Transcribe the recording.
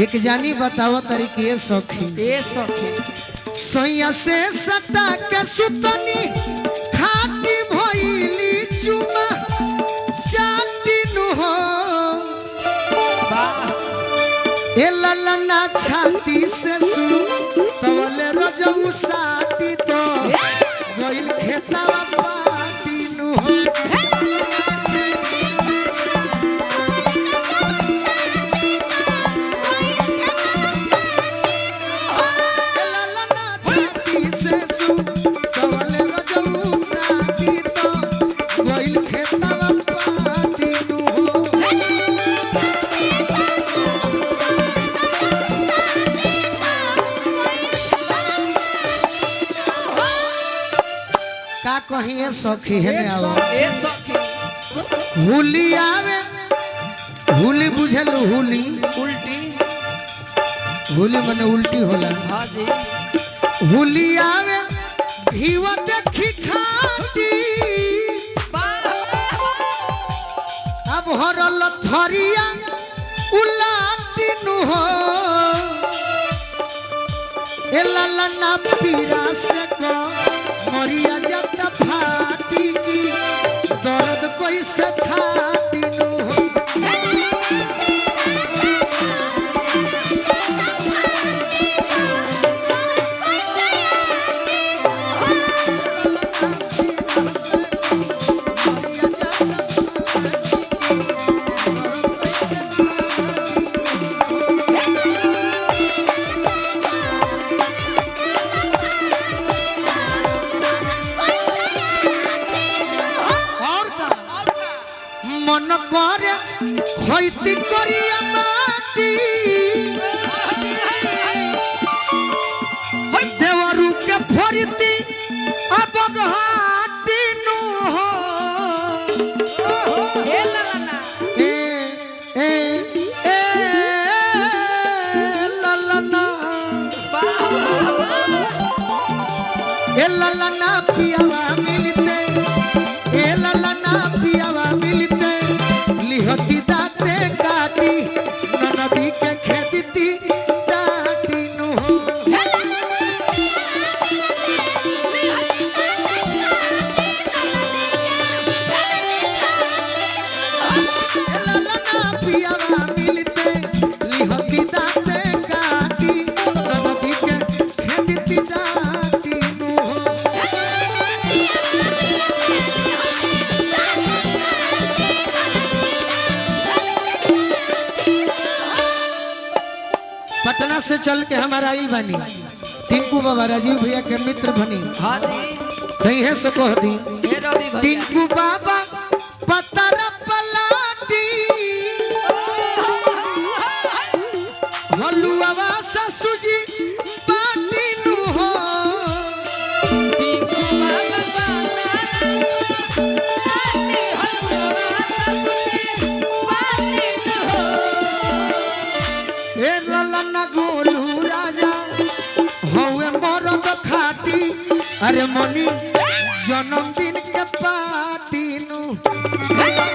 एक जानी बताओ तरीके सखी सैया से सता के सुतनी खाटी भइली चुमा चाटी नु हो ए ललना छाती से सु तवले रजऊ साटी तो गइल खेतावा पाटी नु हो का कहिए सखी है ने आवा ए सखी हुली आवे हुली बुझल हुली उल्टी हुली माने उल्टी होला हां जी हुली आवे भीवा देखी खाटी अब हरल थरिया उलाटी नु हो ए ललना पीरा से को मरिया जत फाटी की दर्द कोई से खाती नु हो मन करे खैती करिया माटी देवरू के फरिती अब घाटी नु हो ए ललना ए ए ललना ए ललना पियावा मिलते ए ललना पियावा मिलते लिहती दाते काटी ननदी के खेदती जाती नु हो ललना पियावा मिलते लिहती दाते काटी ननदी के खेदती जाती नु हो पटना से चल के हमारा आई बनी टिंकू बाबा राजीव भैया के मित्र बनी हां जी कहीं है से कह दी ए रवि भैया टिंकू बाबा पतर पलाटी हलुआ ससुजी पाटी नु हो टिंकू बाबा ए ललना गोलू राजा हौवे मरद खाटी अरे मनी जन्मदिन के पार्टी नु